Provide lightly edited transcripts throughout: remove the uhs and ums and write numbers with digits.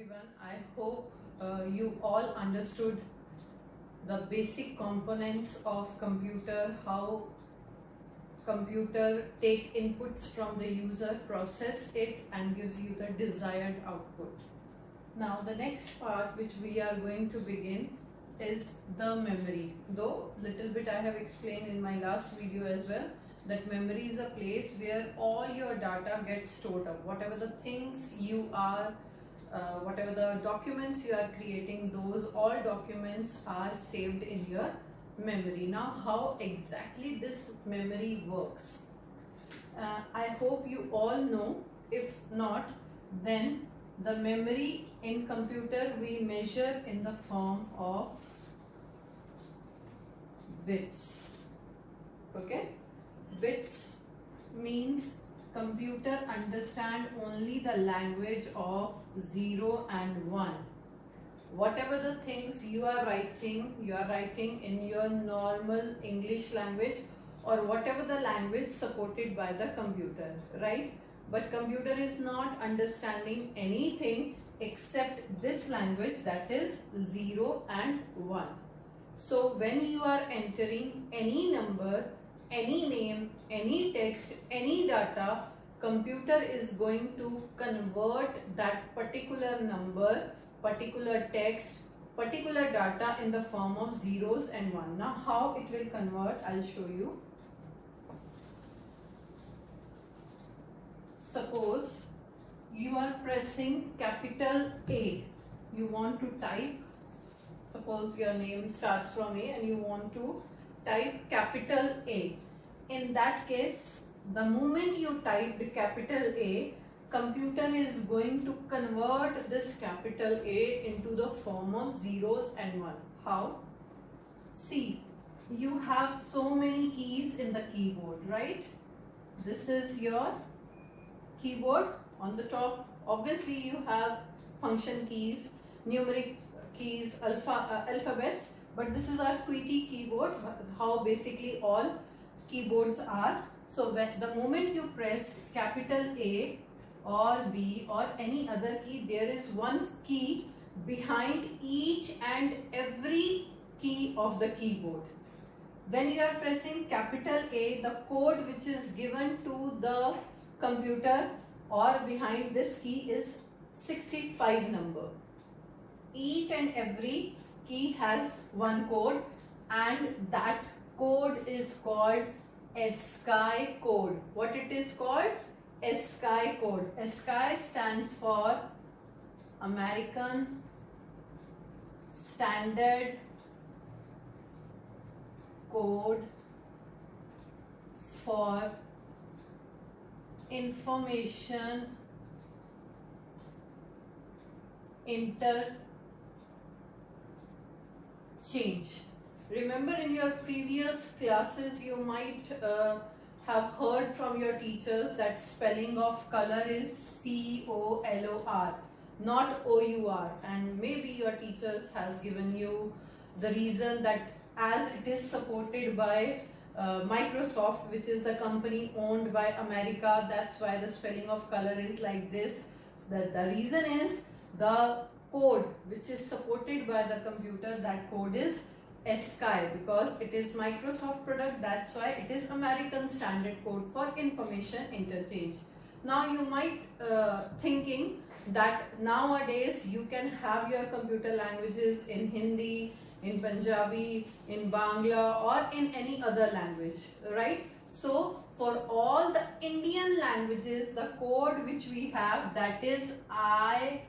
everyone. I hope you all understood the basic components of computer, how computer take inputs from the user, process it and gives you the desired output. Now the next part which we are going to begin is the memory. Though little bit I have explained in my last video as well, that memory is a place where all your data gets stored up. Whatever the things you are, whatever the documents you are creating, those all documents are saved in your memory. Now how exactly this memory works? I hope you all know. If not, then the memory in computer we measure in the form of bits. Okay? Bits means computer understand only the language of 0 and 1. Whatever the things you are writing in your normal English language or whatever the language supported by the computer, right? But computer is not understanding anything except this language, that is 0 and 1. So when you are entering any number, any name, any text, any data, computer is going to convert that particular number, particular text, particular data in the form of zeros and 1. Now how it will convert, I'll show you. Suppose you are pressing capital A. You want to type, suppose your name starts from A and you want to type capital A. In that case, the moment you typed capital A, computer is going to convert this capital A into the form of zeros and 1. How? See, you have so many keys in the keyboard, right? This is your keyboard. On the top, obviously you have function keys, numeric keys, alphabets, but this is our QWERTY keyboard, how basically all keyboards are. So when the moment you pressed capital A or B or any other key, there is one key behind each and every key of the keyboard. When you are pressing capital A, the code which is given to the computer or behind this key is 65 number. Each and every key has one code and that code is called ASCII code. What it is called? ASCII code. ASCII stands for American Standard Code for Information Interchange. Remember in your previous classes you might have heard from your teachers that spelling of color is COLOR, not OUR, and maybe your teachers has given you the reason that as it is supported by Microsoft, which is the company owned by America, that's why the spelling of color is like this. The reason is the code which is supported by the computer, that code is ASCII, because it is Microsoft product, that's why it is American Standard Code for Information Interchange. Now you might thinking that nowadays you can have your computer languages in Hindi, in Punjabi, in Bangla or in any other language, right? So for all the Indian languages, the code which we have, that is ASCII,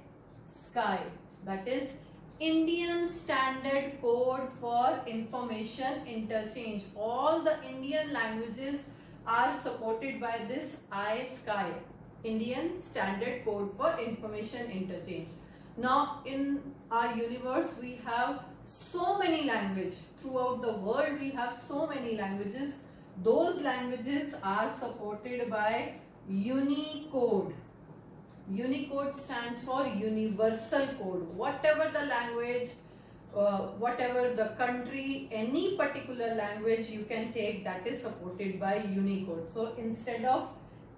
that is Indian Standard Code for Information Interchange. All the Indian languages are supported by this ASCII, Indian Standard Code for Information Interchange. Now in our universe we have so many languages. Throughout the world we have so many languages. Those languages are supported by Unicode. Unicode stands for Universal Code. Whatever the language, whatever the country, any particular language you can take, that is supported by Unicode. So instead of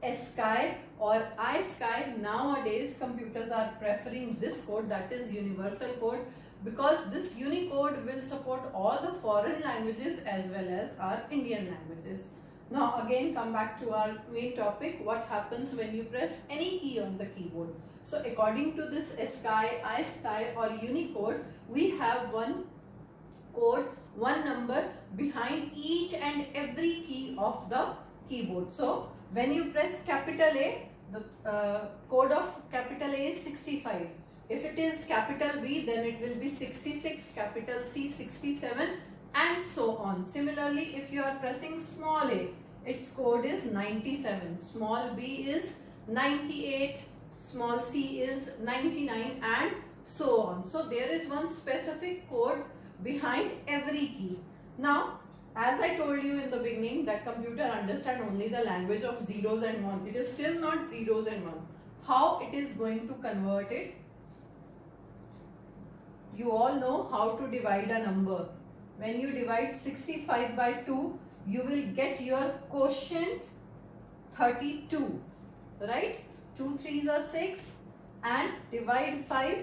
ASCII or iSCII. Nowadays computers are preferring this code, that is universal code, because this Unicode will support all the foreign languages as well as our Indian languages. Now again come back to our main topic, what happens when you press any key on the keyboard. So according to this ASCII, iSCII or Unicode, we have one code, one number behind each and every key of the keyboard. So when you press capital A, the code of capital A is 65. If it is capital B, then it will be 66, capital C 67, and so on. Similarly, if you are pressing small a, its code is 97, small b is 98, small c is 99, and so on. So there is one specific code behind every key. Now, as I told you in the beginning that computer understand only the language of zeros and one. It is still not zeros and one. How it is going to convert it? You all know how to divide a number. When you divide 65 by 2, you will get your quotient 32, right? 2 3s are 6 and divide 5,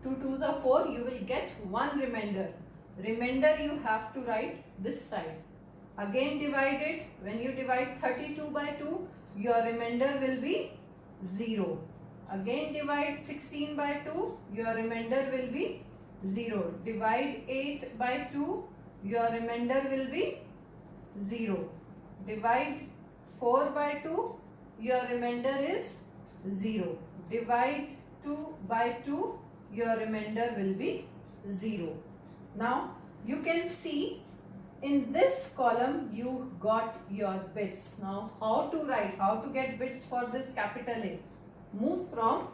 2 2s are 4, you will get one remainder. Remainder you have to write this side. Again divide it. When you divide 32 by 2, your remainder will be 0. Again divide 16 by 2, your remainder will be 0. Divide 8 by 2, your remainder will be 0. Divide 4 by 2, your remainder is 0. Divide 2 by 2, your remainder will be 0. Now you can see in this column you got your bits. Now how to write, how to get bits for this capital A? Move from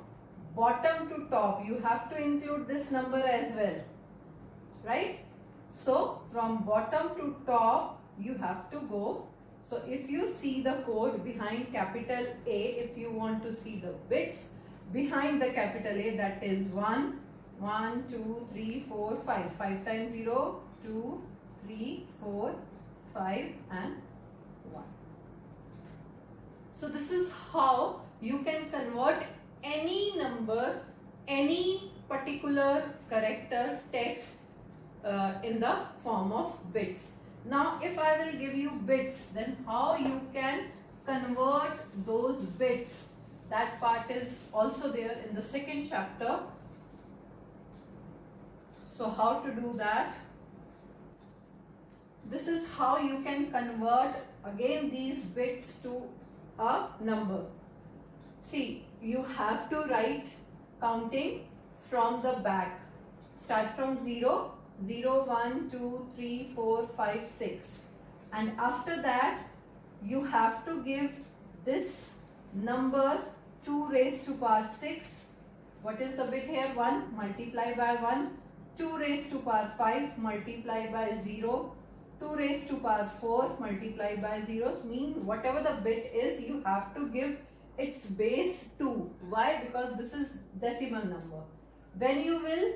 bottom to top. You have to include this number as well, right? So from bottom to top you have to go. So if you see the code behind capital A, if you want to see the bits behind the capital A, that is 1, 1, 2, 3, 4, 5. 5 times 0, 2, 3, 4, 5 and 1. So this is how you can convert any number, any particular character text in the form of bits. Now if I will give you bits, then how you can convert those bits, that part is also there in the second chapter. So how to do that? This is how you can convert again these bits to a number. See, you have to write counting from the back. Start from 0, 0, 1, 2, 3, 4, 5, 6. And after that, you have to give this number 2 raised to power 6. What is the bit here? 1, multiply by 1. 2 raised to power 5, multiply by 0. 2 raised to power 4, multiply by 0. Mean whatever the bit is, you have to give its base 2. Why? Because this is decimal number. When you will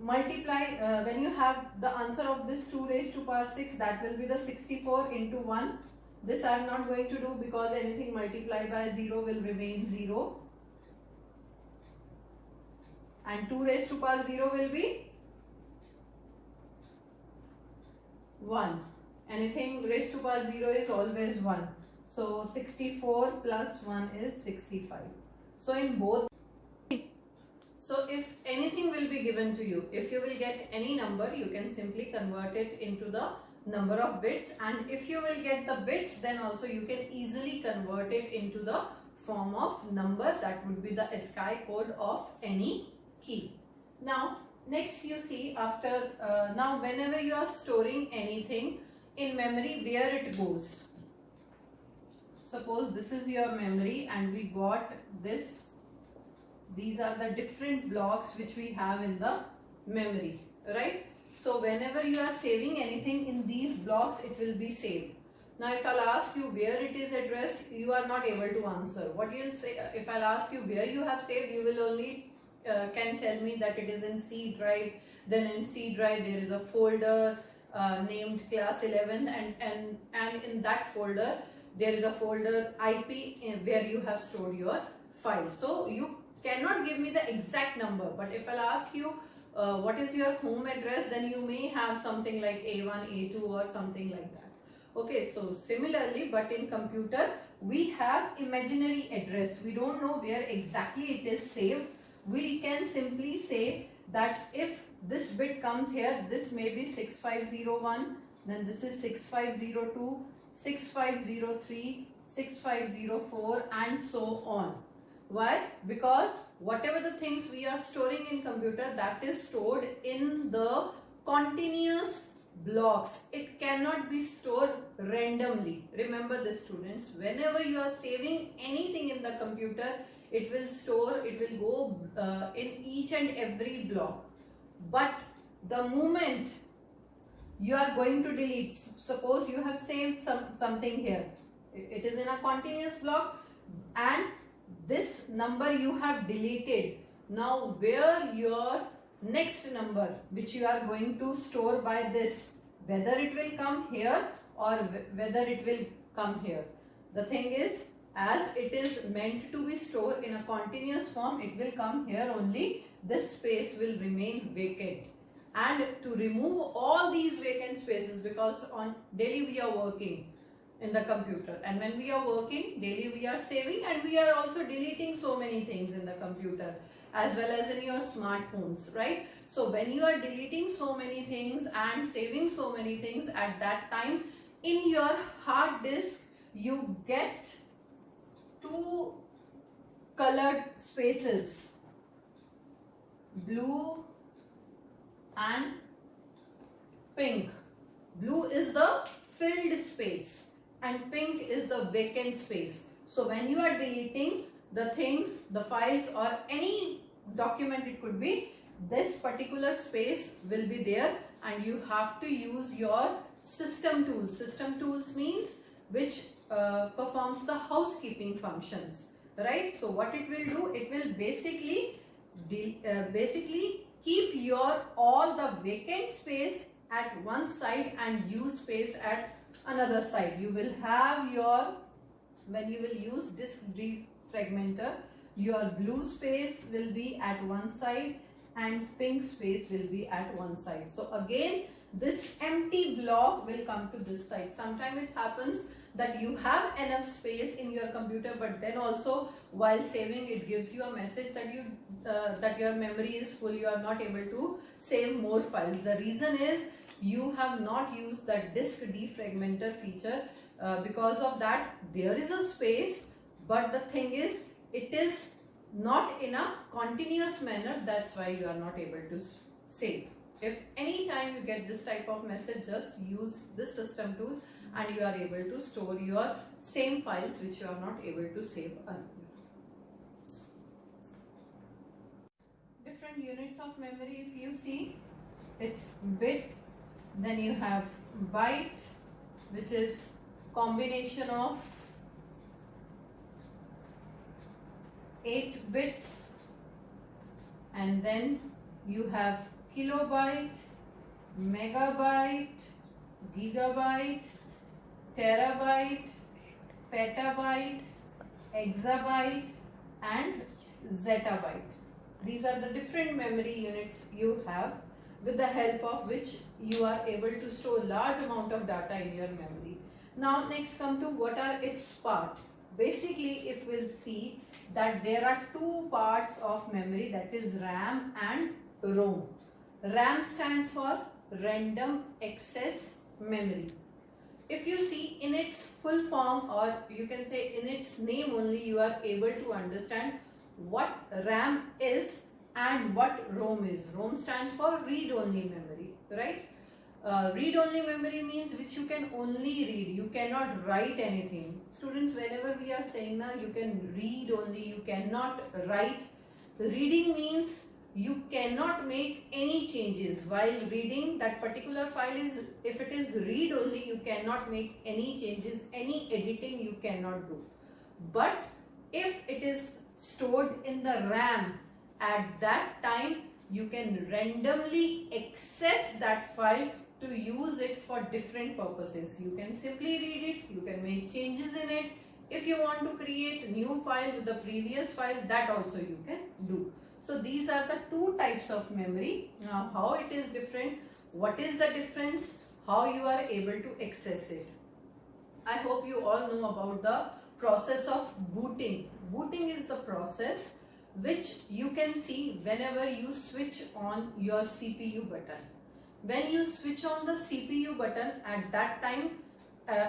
multiply, when you have the answer of this 2 raised to power 6, that will be the 64 into 1. This I am not going to do because anything multiplied by 0 will remain 0. And 2 raised to power 0 will be 1. Anything raised to power 0 is always 1. So 64 plus 1 is 65. So in both, so if anything will be given to you, if you will get any number, you can simply convert it into the number of bits, and if you will get the bits, then also you can easily convert it into the form of number. That would be the ASCII code of any key. Now next you see, after now whenever you are storing anything in memory, where it goes. Suppose this is your memory and we got this. These are the different blocks which we have in the memory, right? So whenever you are saving anything in these blocks, it will be saved. Now if I'll ask you where it is addressed, you are not able to answer. What you'll say, if I'll ask you where you have saved, you will only can tell me that it is in C drive. Then in C drive there is a folder named class 11, and in that folder there is a folder IP where you have stored your file. So you cannot give me the exact number, but if I'll ask you what is your home address, then you may have something like A1, A2 or something like that. Okay, so similarly, but in computer we have imaginary address. We don't know where exactly it is saved. We can simply say that if this bit comes here, this may be 6501, then this is 6502, 6503, 6504 and so on. Why? Because whatever the things we are storing in computer, that is stored in the continuous blocks. It cannot be stored randomly. Remember this, students, whenever you are saving anything in the computer, it will store, it will go in each and every block. But the moment you are going to delete, suppose you have saved something here, it is in a continuous block and this number you have deleted. Now where your next number which you are going to store by this, whether it will come here or whether it will come here. The thing is, as it is meant to be stored in a continuous form, it will come here only. This space will remain vacant. And to remove all these vacant spaces, because on daily we are working in the computer, and when we are working daily we are saving and we are also deleting so many things in the computer as well as in your smartphones, right? So when you are deleting so many things and saving so many things, at that time in your hard disk you get two colored spaces, blue and pink. Blue is the filled space and pink is the vacant space. So when you are deleting the things, the files or any document, it could be, this particular space will be there and you have to use your system tools. System tools means which performs the housekeeping functions, right? So what it will do, it will basically keep your all the vacant space at one side and use space at another side. You will have your, when you will use disk defragmenter, your blue space will be at one side and pink space will be at one side. So again this empty block will come to this side. Sometimes it happens that you have enough space in your computer, but then also while saving it gives you a message that you that your memory is full, you are not able to save more files. The reason is you have not used that disk defragmenter feature. Because of that there is a space, but the thing is it is not in a continuous manner. That's why you are not able to save. If any time you get this type of message, just use this system tool and you are able to store your same files which you are not able to save earlier. Different units of memory, if you see, it's bit, then you have byte, which is combination of 8 bits, and then you have kilobyte, megabyte, gigabyte, terabyte, petabyte, exabyte and zettabyte. These are the different memory units you have, with the help of which you are able to store large amount of data in your memory. Now next come to what are its parts. Basically, if we'll see that there are two parts of memory, that is RAM and ROM. RAM stands for random access memory. If you see in its full form, or you can say in its name only, you are able to understand what RAM is and what ROM is. ROM stands for read-only memory, right? Read-only memory means which you can only read, you cannot write anything. Students, whenever we are saying now you can read only, you cannot write. Reading means you cannot make any changes while reading that particular file. Is if it is read only, you cannot make any changes, any editing you cannot do. But if it is stored in the RAM, at that time you can randomly access that file to use it for different purposes. You can simply read it, you can make changes in it. If you want to create a new file with the previous file, that also you can do. So these are the two types of memory. Now how it is different, what is the difference, how you are able to access it. I hope you all know about the process of booting. Booting is the process which you can see whenever you switch on your CPU button. When you switch on the CPU button, at that time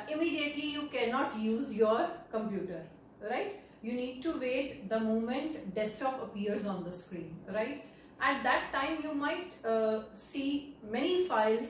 immediately you cannot use your computer, right? You need to wait the moment desktop appears on the screen, right? At that time you might see many files,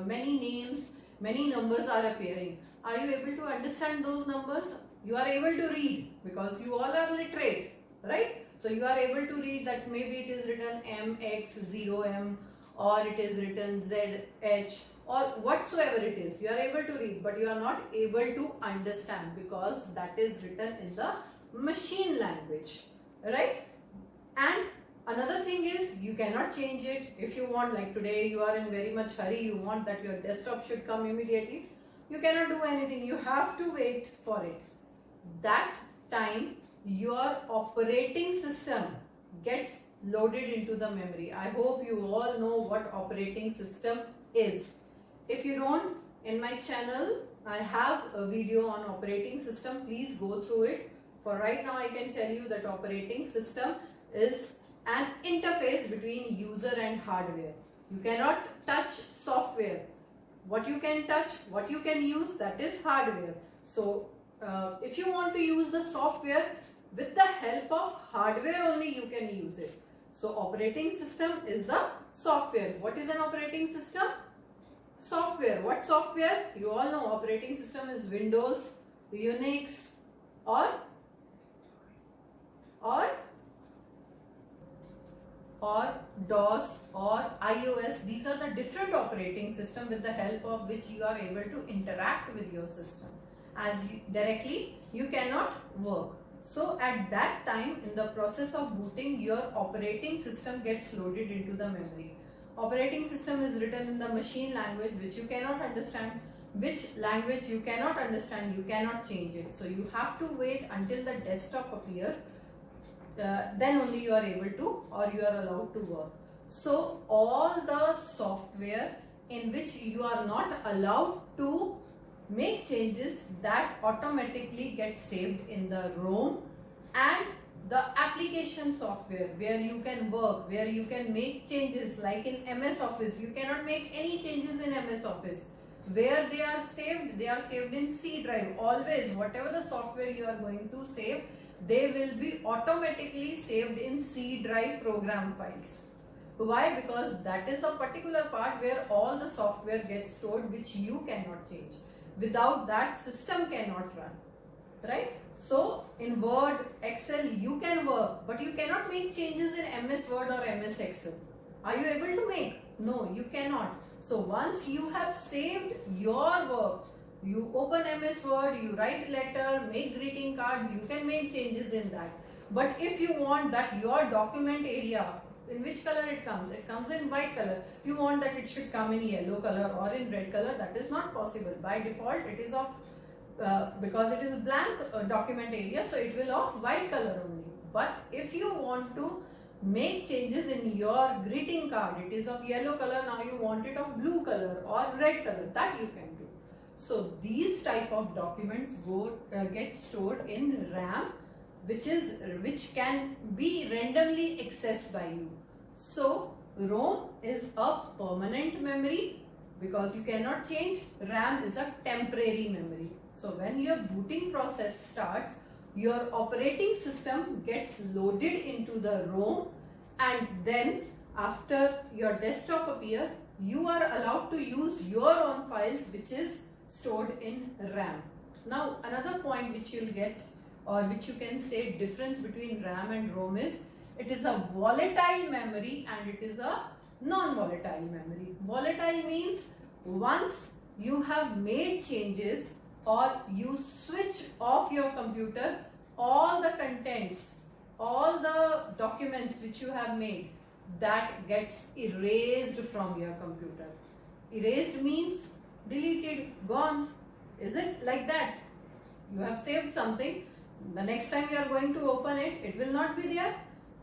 many names, many numbers are appearing. Are you able to understand those numbers? You are able to read because you all are literate, right? So you are able to read that maybe it is written MX0M or it is written ZH or whatsoever it is. You are able to read, but you are not able to understand because that is written in the machine language, right? And another thing is you cannot change it. If you want, like today you are in very much hurry, you want that your desktop should come immediately, you cannot do anything, you have to wait for it. That time your operating system gets loaded into the memory. I hope you all know what operating system is. If you don't, in my channel I have a video on operating system, please go through it. For right now I can tell you that operating system is an interface between user and hardware. You cannot touch software. What you can touch, what you can use, that is hardware. So if you want to use the software, with the help of hardware only you can use it. So operating system is the software. What is an operating system? Software. What software? You all know operating system is Windows, Unix or DOS or iOS. These are the different operating system with the help of which you are able to interact with your system. As directly you cannot work. So at that time, in the process of booting, your operating system gets loaded into the memory. Operating system is written in the machine language which you cannot understand. Which language you cannot understand, you cannot change it. So you have to wait until the desktop appears. Then only you are able to, or you are allowed to work. So all the software in which you are not allowed to make changes, that automatically get saved in the ROM, and the application software where you can work, where you can make changes, like in MS Office, you cannot make any changes in MS Office. Where they are saved in C drive. Always, whatever the software you are going to save, they will be automatically saved in C drive program files. Why? Because that is a particular part where all the software gets stored which you cannot change. Without that, system cannot run, right? So in Word, Excel you can work, but you cannot make changes in MS Word or MS Excel. Are you able to make? No, you cannot. So once you have saved your work, you open MS Word, you write letter, make greeting cards, you can make changes in that. But if you want that your document area, in which color it comes in white color, you want that it should come in yellow color or in red color, that is not possible. By default it is of, because it is blank document area, so it will of white color only. But if you want to make changes in your greeting card, it is of yellow color, now you want it of blue color or red color, that you can do. So these type of documents get stored in RAM, which can be randomly accessed by you. So ROM is a permanent memory because you cannot change. RAM is a temporary memory. So when your booting process starts, your operating system gets loaded into the ROM, and then after your desktop appears, you are allowed to use your own files which is stored in RAM. Now another point which you will get, or which you can say difference between RAM and ROM is, it is a volatile memory and it is a non-volatile memory. Volatile means once you have made changes or you switch off your computer, all the contents, all the documents which you have made, that gets erased from your computer. Erased means deleted, gone. Is it like that? You have saved something. The next time you are going to open it, it will not be there.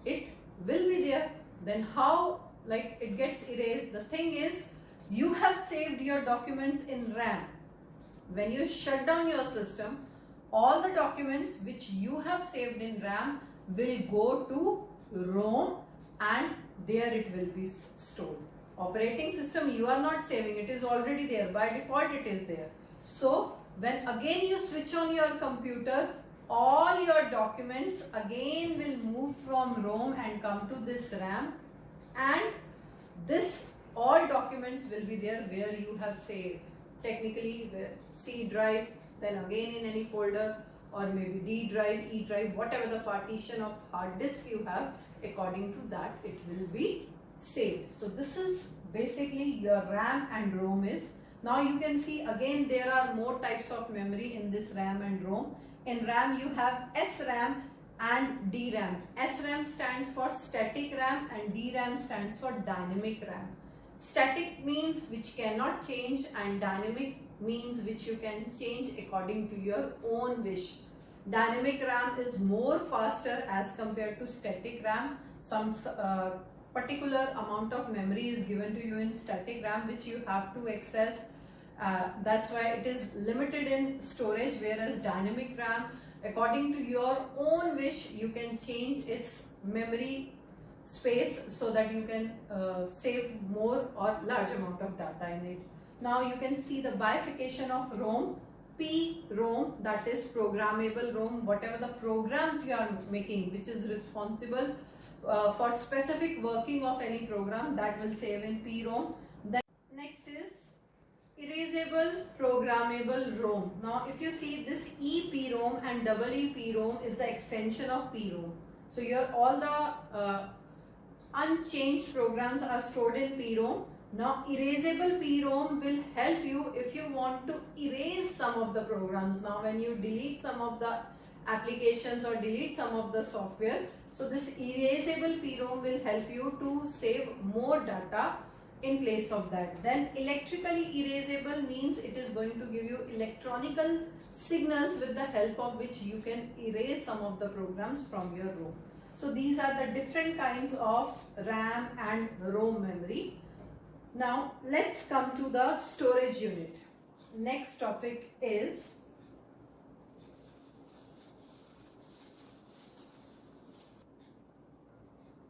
It will be there. Then how like it gets erased? The thing is, you have saved your documents in RAM. When you shut down your system, all the documents which you have saved in RAM will go to ROM and there it will be stored. Operating system, you are not saving, it is already there. By default it is there. So when again you switch on your computer, all your documents again will move from ROM and come to this RAM, and this all documents will be there where you have saved. Technically C drive, then again in any folder, or maybe D drive, E drive, whatever the partition of hard disk you have, according to that it will be saved. So this is basically your RAM and ROM is. Now you can see again there are more types of memory in this RAM and ROM. In RAM you have SRAM and DRAM. SRAM stands for static RAM and DRAM stands for dynamic RAM. Static means which cannot change and dynamic means which you can change according to your own wish. Dynamic RAM is more faster as compared to static RAM. Some particular amount of memory is given to you in static RAM which you have to access. That's why it is limited in storage, whereas dynamic RAM, according to your own wish, you can change its memory space so that you can save more or large amount of data in it. Now you can see the bifurcation of ROM. P-ROM, that is programmable ROM, whatever the programs you are making which is responsible for specific working of any program, that will save in P-ROM. Then next is erasable programmable ROM. Now if you see this EPROM and EEPROM is the extension of PROM. So your all the unchanged programs are stored in PROM. Now erasable PROM will help you if you want to erase some of the programs. Now when you delete some of the applications or delete some of the softwares, so this erasable PROM will help you to save more data in place of that. Then electrically erasable means it is going to give you electronical signals with the help of which you can erase some of the programs from your ROM. So these are the different kinds of RAM and ROM memory. Now let's come to the storage unit. Next topic is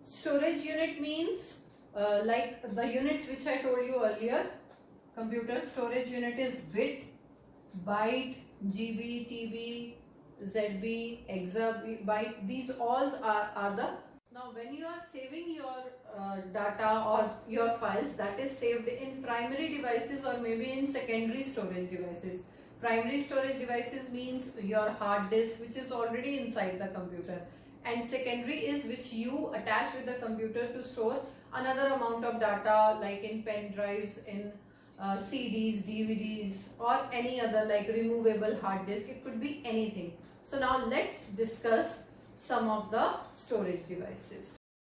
storage unit. Means like the units which I told you earlier. Computer storage unit is bit, byte, GB, TB, ZB, exabyte. These all are the. Now when you are saving your data or your files, that is saved in primary devices or maybe in secondary storage devices. Primary storage devices means your hard disk which is already inside the computer, and secondary is which you attach with the computer to store another amount of data, like in pen drives, in CDs, DVDs, or any other like removable hard disk. It could be anything. So now let's discuss some of the storage devices.